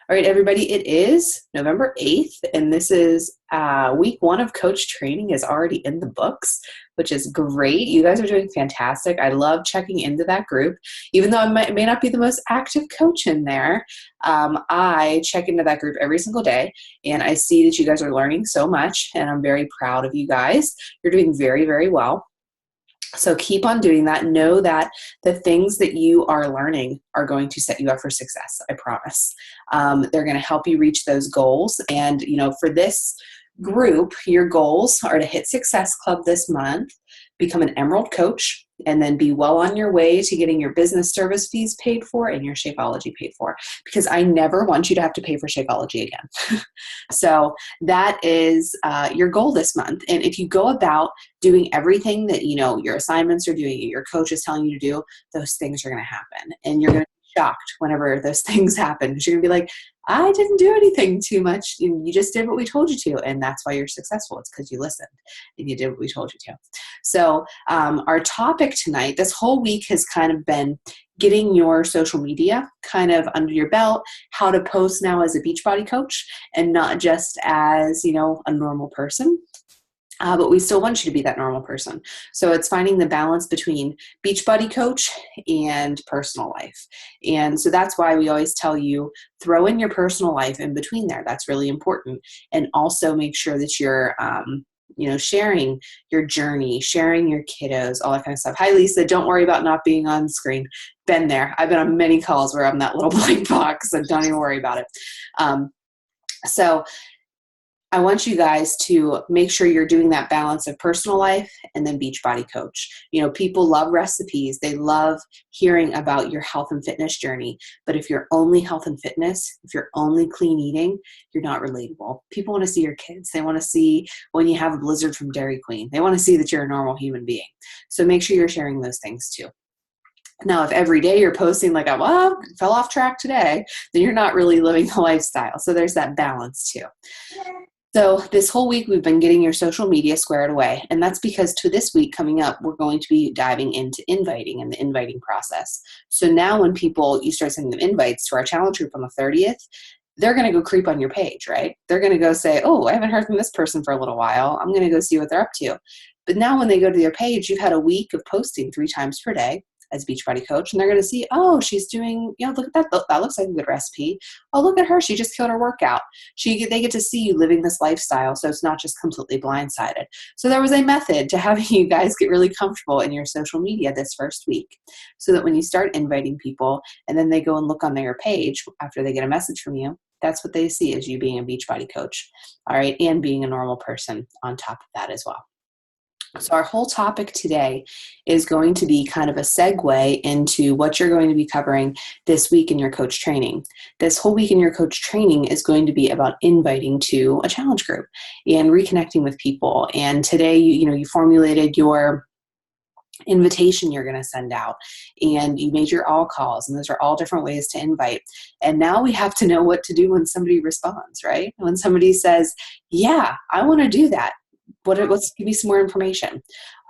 All right, everybody, it is November 8th, and this is week one of coach training is already in the books, which is great. You guys are doing fantastic. I love checking into that group. Even though I may not be the most active coach in there, I check into that group every single day, and I see that you guys are learning so much, and I'm very proud of you guys. You're doing very, very well. So keep on doing that. Know that the things that you are learning are going to set you up for success. I promise. They're going to help you reach those goals. And, for this group, your goals are to hit Success Club this month, become an Emerald coach, and then be well on your way to getting your business service fees paid for and your Shakeology paid for, because I never want you to have to pay for Shakeology again. So that is your goal this month. And if you go about doing everything that, your assignments are doing, your coach is telling you to do, those things are going to happen. And you're going to be shocked whenever those things happen, because you're going to be like, I didn't do anything too much. You just did what we told you to. And that's why you're successful. It's because you listened and you did what we told you to. So our topic tonight, this whole week has kind of been getting your social media kind of under your belt, how to post now as a Beachbody coach and not just as, a normal person. But we still want you to be that normal person. So it's finding the balance between Beachbody coach and personal life. And so that's why we always tell you, throw in your personal life in between there. That's really important. And also make sure that you're, sharing your journey, sharing your kiddos, all that kind of stuff. Hi, Lisa. Don't worry about not being on screen. Been there. I've been on many calls where I'm that little blank box, so don't even worry about it. So I want you guys to make sure you're doing that balance of personal life and then Beachbody coach. People love recipes. They love hearing about your health and fitness journey. But if you're only health and fitness, if you're only clean eating, you're not relatable. People want to see your kids. They want to see when you have a blizzard from Dairy Queen. They want to see that you're a normal human being. So make sure you're sharing those things too. Now, if every day you're posting like, fell off track today, then you're not really living the lifestyle. So there's that balance too. So this whole week, we've been getting your social media squared away. And that's because to this week coming up, we're going to be diving into inviting and the inviting process. So now when you start sending them invites to our challenge group on the 30th, they're going to go creep on your page, right? They're going to go say, I haven't heard from this person for a little while. I'm going to go see what they're up to. But now when they go to your page, you've had a week of posting 3 times per day as Beachbody coach, and they're going to see, she's doing, look at that. That looks like a good recipe. Oh, look at her. She just killed her workout. They get to see you living this lifestyle. So it's not just completely blindsided. So there was a method to having you guys get really comfortable in your social media this first week, so that when you start inviting people and then they go and look on their page after they get a message from you, that's what they see as you being a Beachbody coach. All right. And being a normal person on top of that as well. So our whole topic today is going to be kind of a segue into what you're going to be covering this week in your coach training. This whole week in your coach training is going to be about inviting to a challenge group and reconnecting with people. And today, you formulated your invitation you're going to send out, and you made your all calls, and those are all different ways to invite. And now we have to know what to do when somebody responds, right? When somebody says, yeah, I want to do that. Let's give me some more information.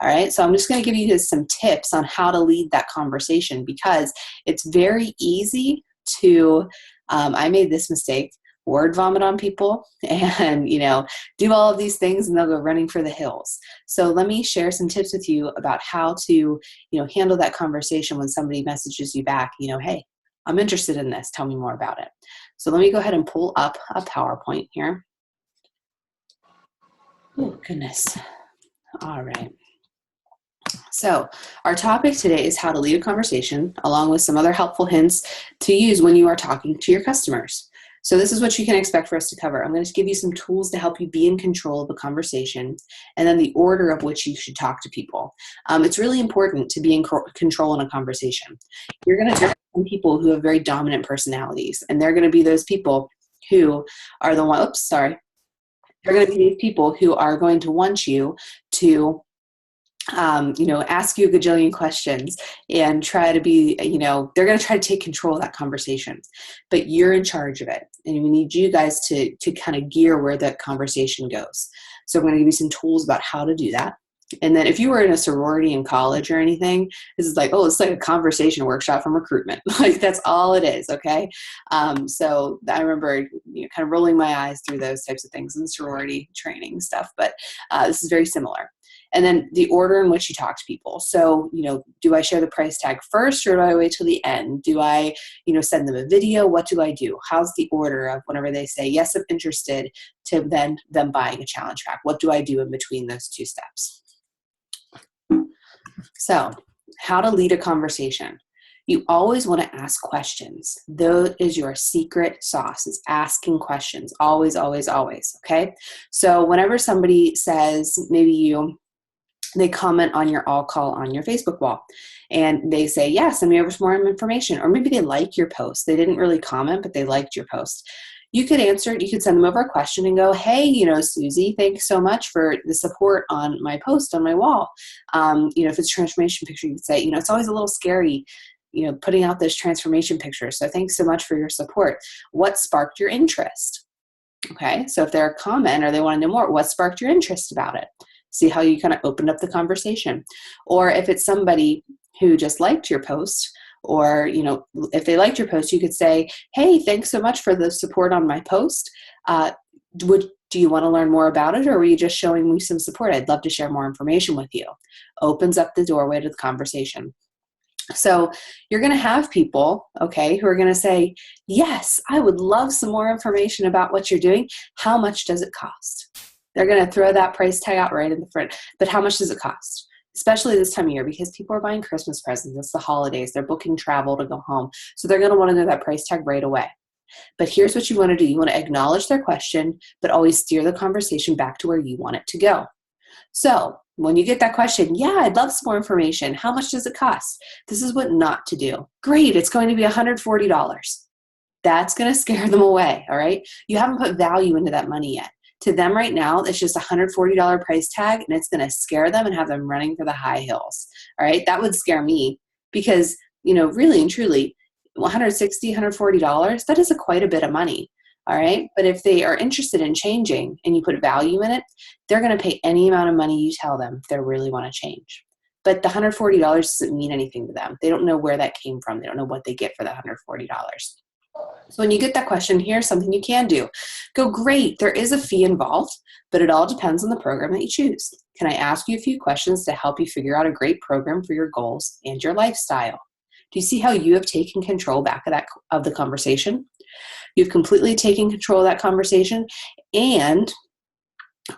All right. So I'm just going to give you some tips on how to lead that conversation, because it's very easy to, I made this mistake, word vomit on people and, do all of these things, and they'll go running for the hills. So let me share some tips with you about how to, handle that conversation when somebody messages you back, hey, I'm interested in this. Tell me more about it. So let me go ahead and pull up a PowerPoint here. Oh, goodness. All right. So our topic today is how to lead a conversation, along with some other helpful hints to use when you are talking to your customers. So this is what you can expect for us to cover. I'm going to give you some tools to help you be in control of the conversation, and then the order of which you should talk to people. It's really important to be in control in a conversation. You're going to have some people who have very dominant personalities, and they're going to be those people who are the one, they're going to be these people who are going to want you to, ask you a gajillion questions and try to be, they're going to try to take control of that conversation, but you're in charge of it. And we need you guys to kind of gear where that conversation goes. So I'm going to give you some tools about how to do that. And then if you were in a sorority in college or anything, this is like, oh, it's like a conversation workshop from recruitment. Like that's all it is. Okay. So I remember, kind of rolling my eyes through those types of things in sorority training stuff, but this is very similar. And then the order in which you talk to people. So, do I share the price tag first or do I wait till the end? Do I, send them a video? What do I do? How's the order of whenever they say, yes, I'm interested, to then them buying a challenge pack? What do I do in between those two steps? So, how to lead a conversation. You always want to ask questions. That is your secret sauce, is asking questions. Always, always, always. Okay. So whenever somebody says, they comment on your all call on your Facebook wall and they say, yeah, send me over some more information. Or maybe they like your post. They didn't really comment, but they liked your post. You could answer it. You could send them over a question and go, hey, Susie, thanks so much for the support on my post on my wall. If it's a transformation picture, you could say, it's always a little scary, putting out those transformation pictures. So thanks so much for your support. What sparked your interest? Okay. So if they're a comment or they want to know more, what sparked your interest about it? See how you kind of opened up the conversation. Or if it's somebody who just liked your post, or, if they liked your post, you could say, hey, thanks so much for the support on my post. Do you want to learn more about it, or were you just showing me some support? I'd love to share more information with you. Opens up the doorway to the conversation. So you're going to have people, okay, who are going to say, yes, I would love some more information about what you're doing. How much does it cost? They're going to throw that price tag out right in the front. But how much does it cost? Especially this time of year, because people are buying Christmas presents. It's the holidays. They're booking travel to go home. So they're going to want to know that price tag right away. But here's what you want to do. You want to acknowledge their question, but always steer the conversation back to where you want it to go. So when you get that question, yeah, I'd love some more information. How much does it cost? This is what not to do. Great, it's going to be $140. That's going to scare them away, all right? You haven't put value into that money yet. To them right now, it's just a $140 price tag, and it's going to scare them and have them running for the high hills, all right? That would scare me because, really and truly, $160, $140, that is quite a bit of money. All right. But if they are interested in changing and you put value in it, they're going to pay any amount of money you tell them if they really want to change. But the $140 doesn't mean anything to them. They don't know where that came from. They don't know what they get for the $140. So when you get that question, here's something you can do. Go, great, there is a fee involved, but it all depends on the program that you choose. Can I ask you a few questions to help you figure out a great program for your goals and your lifestyle? Do you see how you have taken control back of the conversation? You've completely taken control of that conversation, and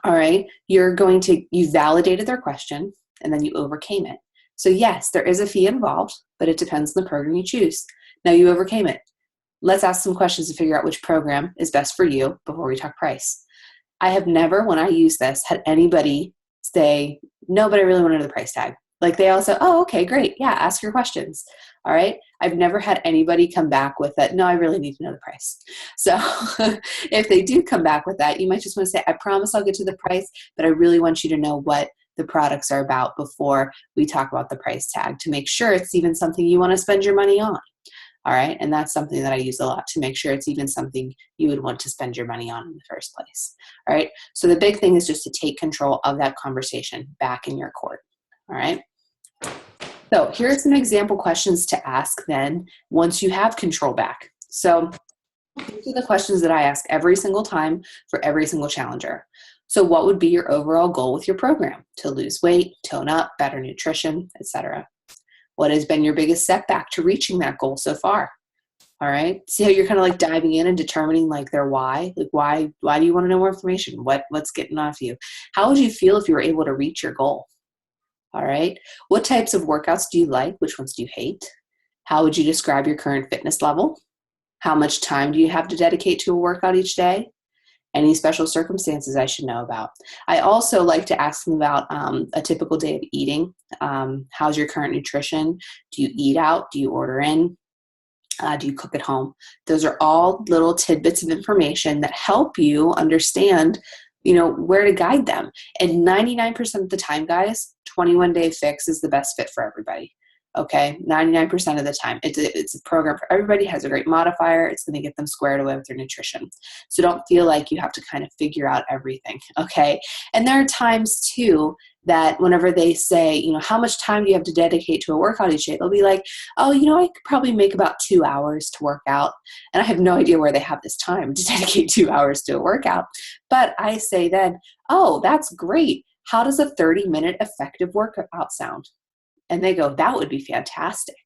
all right, you validated their question and then you overcame it. So yes, there is a fee involved, but it depends on the program you choose. Now you overcame it. Let's ask some questions to figure out which program is best for you before we talk price. I have never, when I use this, had anybody say, no, but I really want to know the price tag. Like they all say, oh, okay, great. Yeah, ask your questions. All right. I've never had anybody come back with that. No, I really need to know the price. So if they do come back with that, you might just want to say, I promise I'll get to the price, but I really want you to know what the products are about before we talk about the price tag to make sure it's even something you want to spend your money on. All right. And that's something that I use a lot to make sure it's even something you would want to spend your money on in the first place. All right. So the big thing is just to take control of that conversation back in your court. All right. So here are some example questions to ask then once you have control back. So these are the questions that I ask every single time for every single challenger. So what would be your overall goal with your program? To lose weight, tone up, better nutrition, etc. What has been your biggest setback to reaching that goal so far? All right. See how you're kind of like diving in and determining like their why. Like why do you want to know more information? What's getting off you? How would you feel if you were able to reach your goal? All right. What types of workouts do you like? Which ones do you hate? How would you describe your current fitness level? How much time do you have to dedicate to a workout each day? Any special circumstances I should know about? I also like to ask them about a typical day of eating. How's your current nutrition? Do you eat out? Do you order in? Do you cook at home? Those are all little tidbits of information that help you understand where to guide them. And 99% of the time, guys, 21-day fix is the best fit for everybody. Okay, 99% of the time. It's a program for everybody, has a great modifier. It's going to get them squared away with their nutrition. So don't feel like you have to kind of figure out everything, okay? And there are times too that whenever they say, you know, how much time do you have to dedicate to a workout each day? They'll be like, oh, you know, I could probably make about 2 hours to work out. And I have no idea where they have this time to dedicate 2 hours to a workout. But I say then, oh, that's great. How does a 30-minute effective workout sound? And they go, that would be fantastic.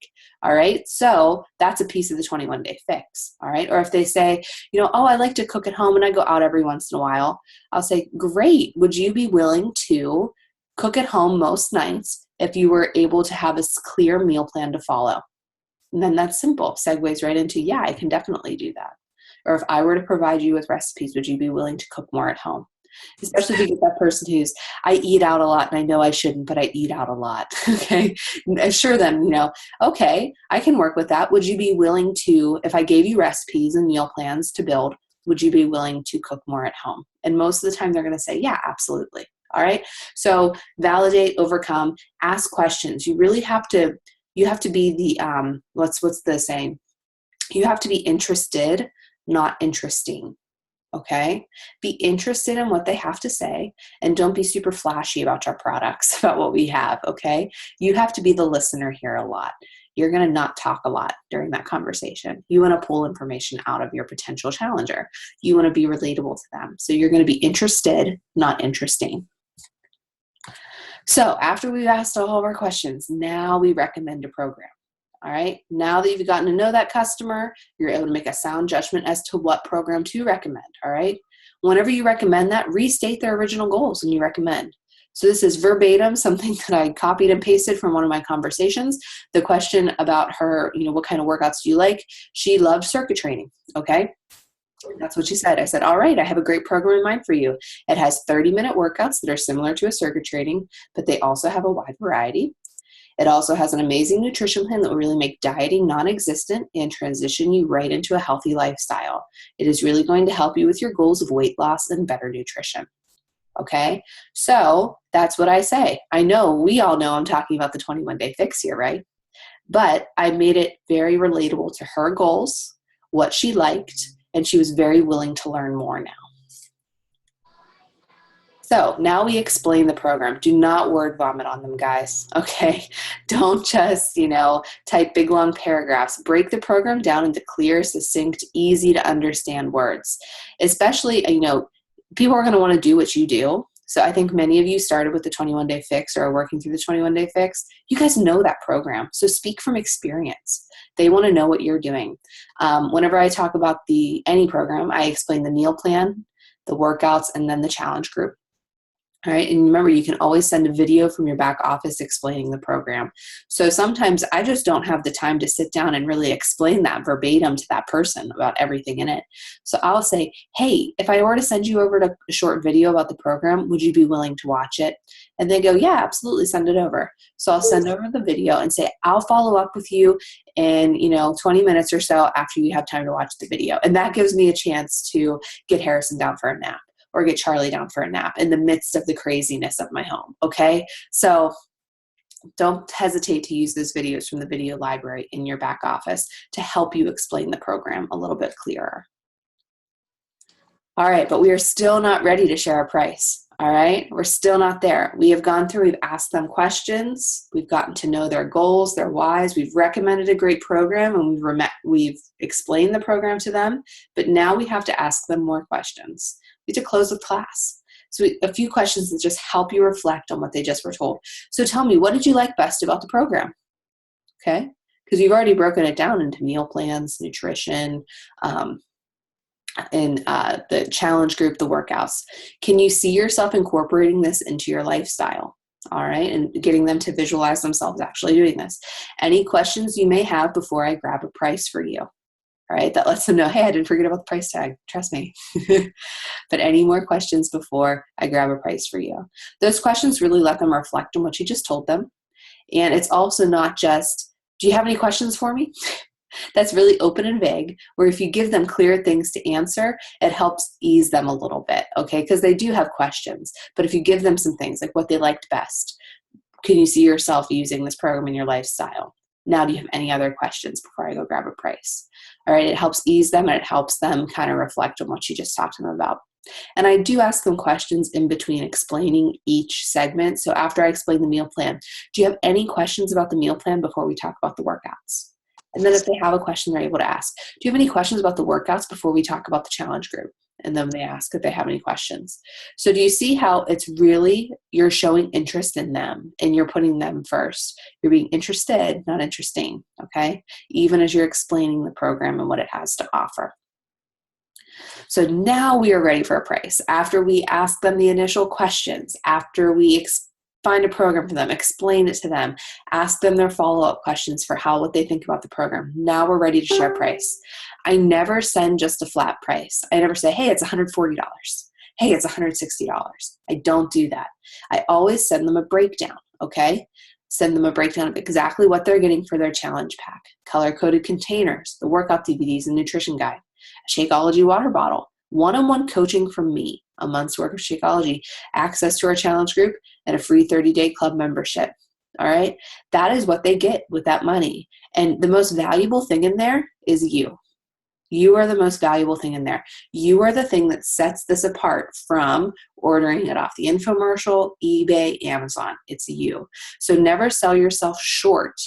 All right. So that's a piece of the 21-day fix. All right. Or if they say, you know, oh, I like to cook at home and I go out every once in a while. I'll say, great. Would you be willing to cook at home most nights if you were able to have a clear meal plan to follow? And then that's simple. Segues right into, yeah, I can definitely do that. Or if I were to provide you with recipes, would you be willing to cook more at home? Especially if you get that person who's, I eat out a lot and I know I shouldn't, but I eat out a lot. Okay. Assure them, you know, okay, I can work with that. Would you be willing to, if I gave you recipes and meal plans to build, would you be willing to cook more at home? And most of the time they're going to say, yeah, absolutely. All right. So validate, overcome, ask questions. You really have to, you have to be the, what's the saying? You have to be interested, not interesting. Okay. Be interested in what they have to say and don't be super flashy about your products, about what we have. Okay. You have to be the listener here a lot. You're going to not talk a lot during that conversation. You want to pull information out of your potential challenger. You want to be relatable to them. So you're going to be interested, not interesting. So after we've asked all of our questions, now we recommend a program. All right. Now that you've gotten to know that customer, you're able to make a sound judgment as to what program to recommend. All right. Whenever you recommend that, restate their original goals when you recommend. So this is verbatim, something that I copied and pasted from one of my conversations. The question about her, you know, what kind of workouts do you like? She loved circuit training. Okay. That's what she said. I said, all right, I have a great program in mind for you. It has 30-minute workouts that are similar to a circuit training, but they also have a wide variety. It also has an amazing nutrition plan that will really make dieting non-existent and transition you right into a healthy lifestyle. It is really going to help you with your goals of weight loss and better nutrition. Okay, so that's what I say. I know we all know I'm talking about the 21-day fix here, right? But I made it very relatable to her goals, what she liked, and she was very willing to learn more now. So now we explain the program. Do not word vomit on them, guys. Okay. Don't just, you know, type big long paragraphs. Break the program down into clear, succinct, easy to understand words. Especially, you know, people are going to want to do what you do. So I think many of you started with the 21-day fix or are working through the 21-day fix. You guys know that program. So speak from experience. They want to know what you're doing. Whenever I talk about any program, I explain the meal plan, the workouts, and then the challenge group. All right. And remember, you can always send a video from your back office explaining the program. So sometimes I just don't have the time to sit down and really explain that verbatim to that person about everything in it. So I'll say, hey, if I were to send you over to a short video about the program, would you be willing to watch it? And they go, yeah, absolutely, send it over. So I'll send over the video and say, I'll follow up with you in, 20 minutes or so after you have time to watch the video. And that gives me a chance to get Harrison down for a nap, or get Charlie down for a nap in the midst of the craziness of my home. Okay. So don't hesitate to use those videos from the video library in your back office to help you explain the program a little bit clearer. All right. But we are still not ready to share a price. All right. We're still not there. We have gone through, we've asked them questions. We've gotten to know their goals, their whys. We've recommended a great program and we've explained the program to them, but now we have to ask them more questions. We have to close with class. So a few questions that just help you reflect on what they just were told. So tell me, what did you like best about the program? Okay. Because you've already broken it down into meal plans, nutrition, and the challenge group, the workouts. Can you see yourself incorporating this into your lifestyle? All right. And getting them to visualize themselves actually doing this. Any questions you may have before I grab a price for you? All right. That lets them know, hey, I didn't forget about the price tag. Trust me. But any more questions before I grab a price for you? Those questions really let them reflect on what you just told them. And it's also not just, do you have any questions for me? That's really open and vague, where if you give them clear things to answer, it helps ease them a little bit, okay? Because they do have questions. But if you give them some things like what they liked best, Can you see yourself using this program in your lifestyle? Now, do you have any other questions before I go grab a price? All right, it helps ease them, and it helps them kind of reflect on what you just talked to them about. And I do ask them questions in between explaining each segment. So after I explain the meal plan, do you have any questions about the meal plan before we talk about the workouts? And then if they have a question, they're able to ask, do you have any questions about the workouts before we talk about the challenge group? And then they ask if they have any questions. So do you see how it's really, you're showing interest in them and you're putting them first. You're being interested, not interesting, okay? Even as you're explaining the program and what it has to offer. So now we are ready for a price. After we ask them the initial questions, after we find a program for them, explain it to them, ask them their follow-up questions for what they think about the program. Now we're ready to share price. I never send just a flat price. I never say, hey, it's $140. Hey, it's $160. I don't do that. I always send them a breakdown, okay? Send them a breakdown of exactly what they're getting for their challenge pack, color-coded containers, the workout DVDs and nutrition guide, a Shakeology water bottle, one-on-one coaching from me, a month's worth of Shakeology, access to our challenge group, and a free 30-day club membership. All right? That is what they get with that money. And the most valuable thing in there is you. You are the most valuable thing in there. You are the thing that sets this apart from ordering it off the infomercial, eBay, Amazon. It's you. So never sell yourself short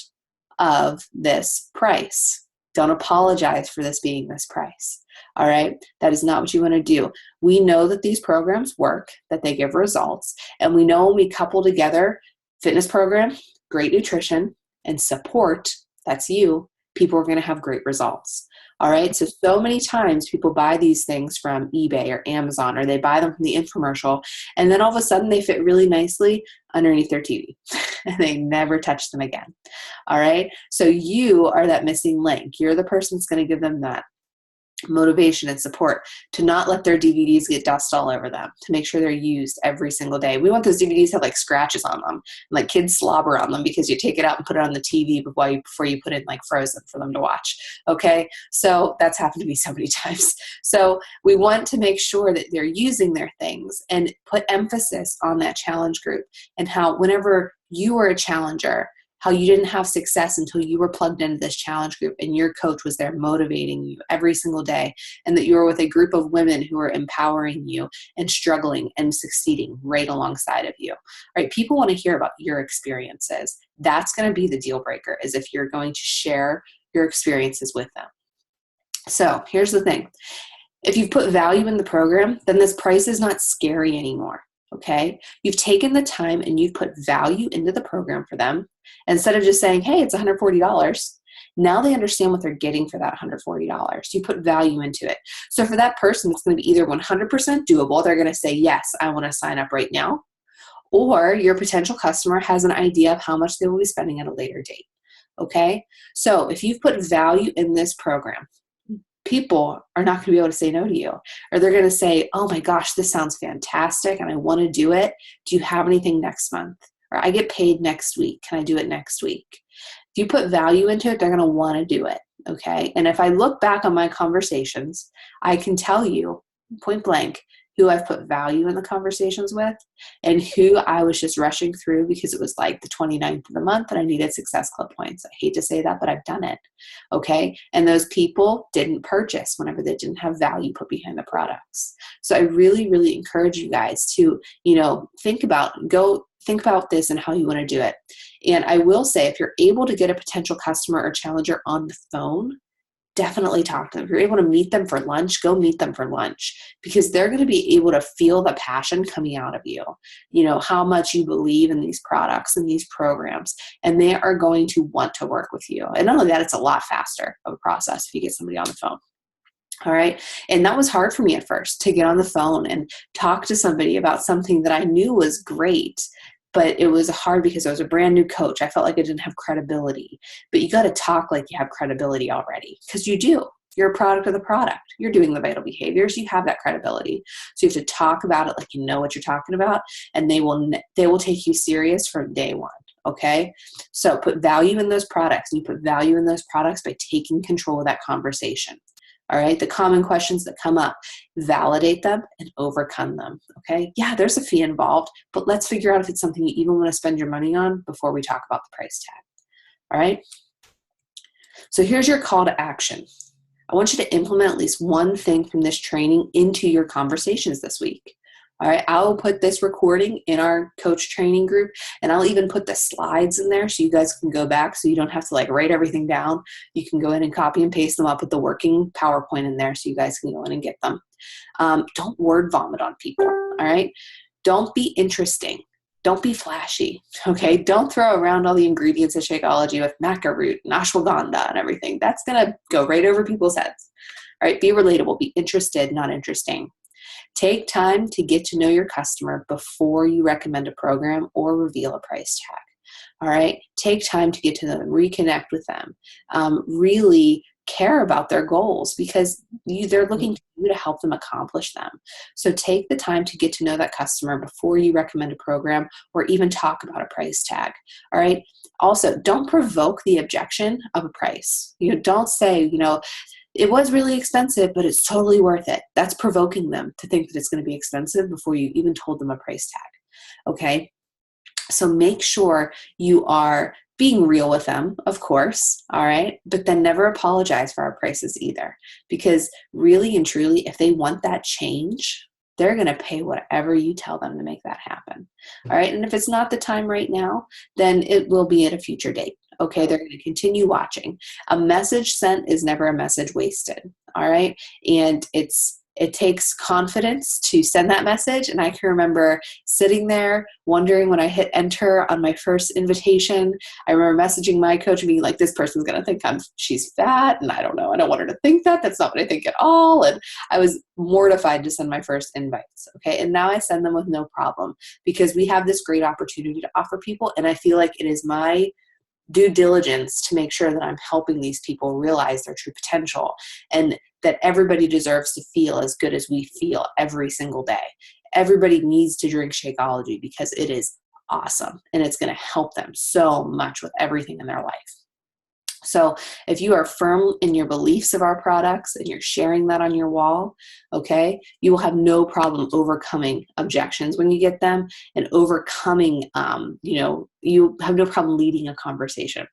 of this price. Don't apologize for this being this price. All right? That is not what you want to do. We know that these programs work, that they give results, and we know when we couple together fitness program, great nutrition, and support, that's you, people are going to have great results. All right? So many times people buy these things from eBay or Amazon, or they buy them from the infomercial, and then all of a sudden they fit really nicely underneath their TV. And they never touch them again. All right? So you are that missing link. You're the person that's going to give them that motivation and support to not let their DVDs get dust all over them, to make sure they're used every single day. We want those DVDs to have like scratches on them, and like kids slobber on them because you take it out and put it on the TV before you put it in like Frozen for them to watch. Okay. So that's happened to me so many times. So we want to make sure that they're using their things and put emphasis on that challenge group, and how whenever you were a challenger, how you didn't have success until you were plugged into this challenge group and your coach was there motivating you every single day, and that you were with a group of women who were empowering you and struggling and succeeding right alongside of you. All right, people want to hear about your experiences. That's going to be the deal breaker, is if you're going to share your experiences with them. So here's the thing. If you've put value in the program, then this price is not scary anymore. Okay, you've taken the time and you've put value into the program for them. Instead of just saying, hey, it's $140, now they understand what they're getting for that $140. You put value into it. So for that person, it's going to be either 100% doable. They're going to say, yes, I want to sign up right now. Or your potential customer has an idea of how much they will be spending at a later date. Okay, so if you've put value in this program, people are not going to be able to say no to you, or they're going to say, oh my gosh, this sounds fantastic and I want to do it. Do you have anything next month? Or I get paid next week. Can I do it next week? If you put value into it, they're going to want to do it. Okay. And if I look back on my conversations, I can tell you point blank who I've put value in the conversations with and who I was just rushing through because it was like the 29th of the month and I needed Success Club points. I hate to say that, but I've done it. Okay. And those people didn't purchase whenever they didn't have value put behind the products. So I really, really encourage you guys to, think about this and how you want to do it. And I will say, if you're able to get a potential customer or challenger on the phone, definitely talk to them. If you're able to meet them for lunch, go meet them for lunch, because they're going to be able to feel the passion coming out of you, how much you believe in these products and these programs, and they are going to want to work with you. And not only that, it's a lot faster of a process if you get somebody on the phone. All right. And that was hard for me at first, to get on the phone and talk to somebody about something that I knew was great. But it was hard because I was a brand new coach. I felt like I didn't have credibility. But you got to talk like you have credibility already, because you do. You're a product of the product. You're doing the vital behaviors. You have that credibility. So you have to talk about it like you know what you're talking about, and they will take you serious from day one. Okay? So put value in those products. You put value in those products by taking control of that conversation. All right, the common questions that come up, validate them and overcome them. Okay, yeah, there's a fee involved, but let's figure out if it's something you even want to spend your money on before we talk about the price tag. All right, so here's your call to action. I want you to implement at least one thing from this training into your conversations this week. All right, I'll put this recording in our coach training group, and I'll even put the slides in there so you guys can go back, so you don't have to like write everything down. You can go in and copy and paste them up with the working PowerPoint in there so you guys can go in and get them. Don't word vomit on people, all right? Don't be interesting. Don't be flashy, okay? Don't throw around all the ingredients of Shakeology with maca root and ashwagandha and everything. That's gonna go right over people's heads. All right, be relatable, be interested, not interesting. Take time to get to know your customer before you recommend a program or reveal a price tag. All right, take time to get to know them, reconnect with them, really care about their goals because they're looking to you to help them accomplish them. So take the time to get to know that customer before you recommend a program or even talk about a price tag. All right. Also, don't provoke the objection of a price. Don't say, it was really expensive, but it's totally worth it. That's provoking them to think that it's going to be expensive before you even told them a price tag. Okay. So make sure you are being real with them, of course, all right? But then never apologize for our prices either, because really and truly, if they want that change, they're going to pay whatever you tell them to make that happen, all right? And if it's not the time right now, then it will be at a future date, okay? They're going to continue watching. A message sent is never a message wasted, all right? And it takes confidence to send that message. And I can remember sitting there wondering when I hit enter on my first invitation. I remember messaging my coach and being like, this person's going to think she's fat. And I don't know. I don't want her to think that. That's not what I think at all. And I was mortified to send my first invites. Okay. And now I send them with no problem because we have this great opportunity to offer people. And I feel like it is my due diligence to make sure that I'm helping these people realize their true potential and that everybody deserves to feel as good as we feel every single day. Everybody needs to drink Shakeology because it is awesome and it's going to help them so much with everything in their life. So if you are firm in your beliefs of our products and you're sharing that on your wall, okay, you will have no problem overcoming objections when you get them and overcoming, you have no problem leading a conversation.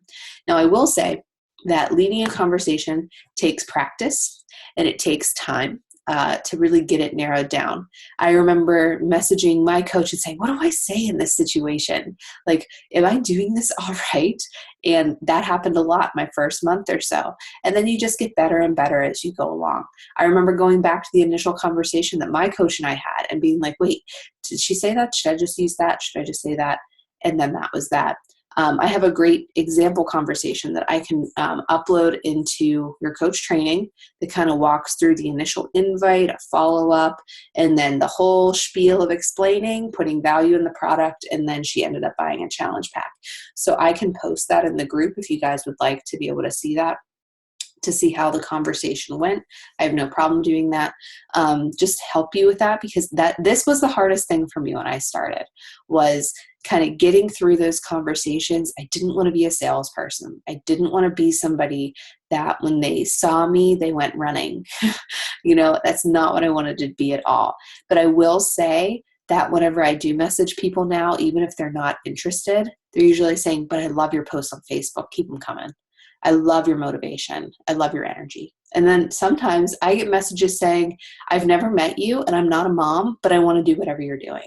Now, I will say that leading a conversation takes practice and it takes time. To really get it narrowed down. I remember messaging my coach and saying, what do I say in this situation? Like, am I doing this all right? And that happened a lot my first month or so. And then you just get better and better as you go along. I remember going back to the initial conversation that my coach and I had and being like, wait, did she say that? Should I just use that? Should I just say that? And then that was that. I have a great example conversation that I can upload into your coach training that kind of walks through the initial invite, a follow-up, and then the whole spiel of explaining, putting value in the product, and then she ended up buying a challenge pack. So I can post that in the group if you guys would like to be able to see that, to see how the conversation went. I have no problem doing that. Just to help you with that because this was the hardest thing for me when I started was kind of getting through those conversations. I didn't want to be a salesperson. I didn't want to be somebody that when they saw me, they went running. That's not what I wanted to be at all. But I will say that whenever I do message people now, even if they're not interested, they're usually saying, but I love your posts on Facebook. Keep them coming. I love your motivation. I love your energy. And then sometimes I get messages saying, I've never met you and I'm not a mom, but I want to do whatever you're doing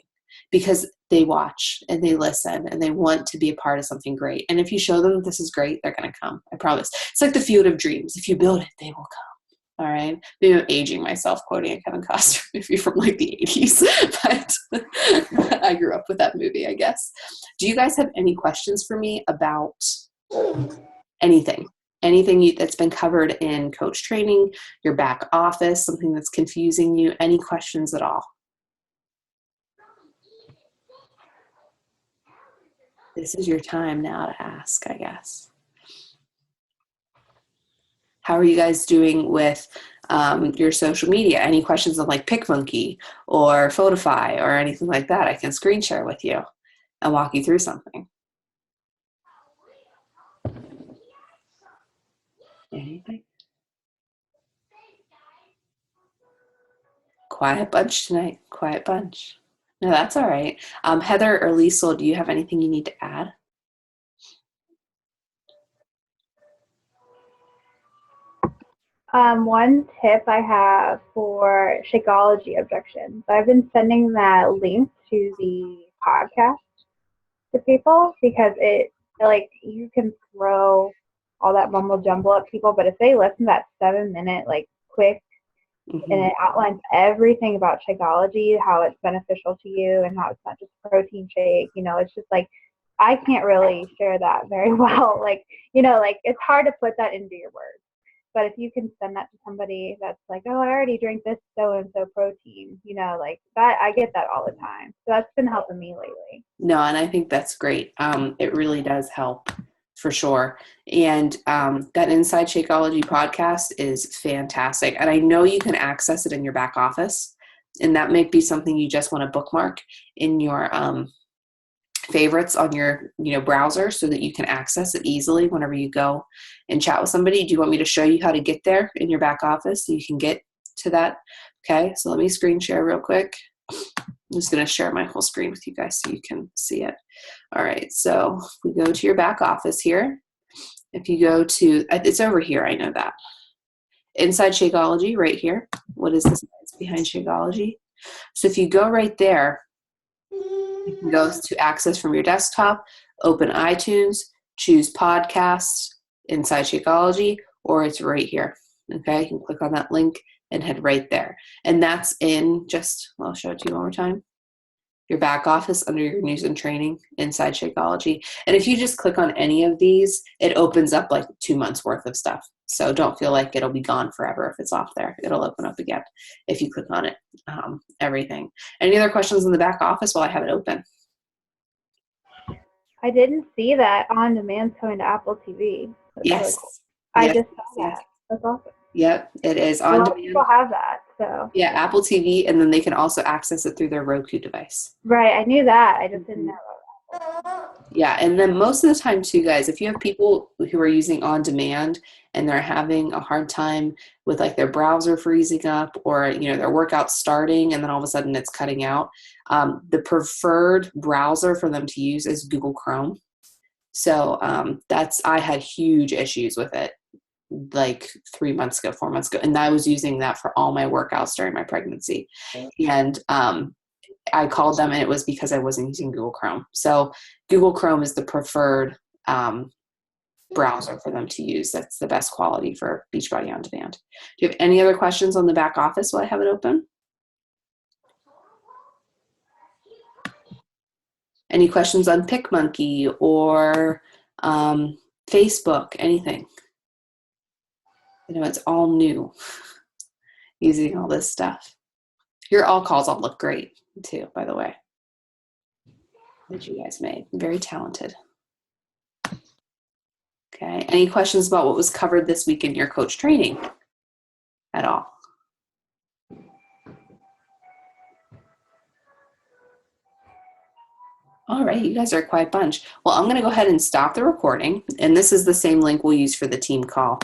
because they watch and they listen and they want to be a part of something great. And if you show them this is great, they're going to come. I promise. It's like the field of dreams. If you build it, they will come. All right. Maybe I'm aging myself quoting a Kevin Costner movie from like the 80s, but I grew up with that movie, I guess. Do you guys have any questions for me about anything that's been covered in coach training, your back office, something that's confusing you, any questions at all? This is your time now to ask, I guess. How are you guys doing with your social media? Any questions on like PicMonkey or Photify or anything like that? I can screen share with you and walk you through something. Anything? Quiet bunch tonight. Quiet bunch. No, that's all right. Heather or Liesel, do you have anything you need to add? One tip I have for Shakeology objections, I've been sending that link to the podcast to people because like you can throw all that mumble jumble at people, but if they listen to that 7 minute like quick and Mm-hmm. it outlines everything about Shakeology, how it's beneficial to you and how it's not just a protein shake, it's just like I can't really share that very well. Like, like it's hard to put that into your words. But if you can send that to somebody that's like, oh, I already drink this so and so protein, like that, I get that all the time. So that's been helping me lately. No, and I think that's great. It really does help for sure. And that Inside Shakeology podcast is fantastic. And I know you can access it in your back office. And that might be something you just want to bookmark in your favorites on your browser so that you can access it easily whenever you go and chat with somebody. Do you want me to show you how to get there in your back office so you can get to that? Okay, so let me screen share real quick. I'm just going to share my whole screen with you guys so you can see it. All right, so we go to your back office here. If you go to, it's over here, I know that. Inside Shakeology, right here. What is this behind Shakeology? So if you go right there, you can go to access from your desktop, open iTunes, choose podcasts, Inside Shakeology, or it's right here. Okay, you can click on that link and head right there. And that's in I'll show it to you one more time. Your back office under your news and training, Inside Shakeology. And if you just click on any of these, it opens up like 2 months worth of stuff. So don't feel like it'll be gone forever if it's off there. It'll open up again if you click on it, everything. Any other questions in the back office while I have it open? I didn't see that on demand coming to Apple TV. That's Yes. really cool. I Yes. just saw that. That's awesome. Yep, it is A on lot of demand. people have that, so. Yeah, Apple TV, and then they can also access it through their Roku device. Right, I knew that. I just didn't know. Yeah, and then most of the time too, guys, if you have people who are using on demand and they're having a hard time with like their browser freezing up or their workout starting and then all of a sudden it's cutting out, the preferred browser for them to use is Google Chrome. So I had huge issues with it like 3 months ago, 4 months ago, and I was using that for all my workouts during my pregnancy. And I called them and it was because I wasn't using Google Chrome. So Google Chrome is the preferred browser for them to use. That's the best quality for Beachbody On Demand. Do you have any other questions on the back office while I have it open? Any questions on PicMonkey or Facebook, anything? It's all new using all this stuff. Your all calls all look great too, by the way, that you guys made. Very talented. Okay. Any questions about what was covered this week in your coach training at all? All right, you guys are a quiet bunch. Well, I'm going to go ahead and stop the recording, and this is the same link we'll use for the team call.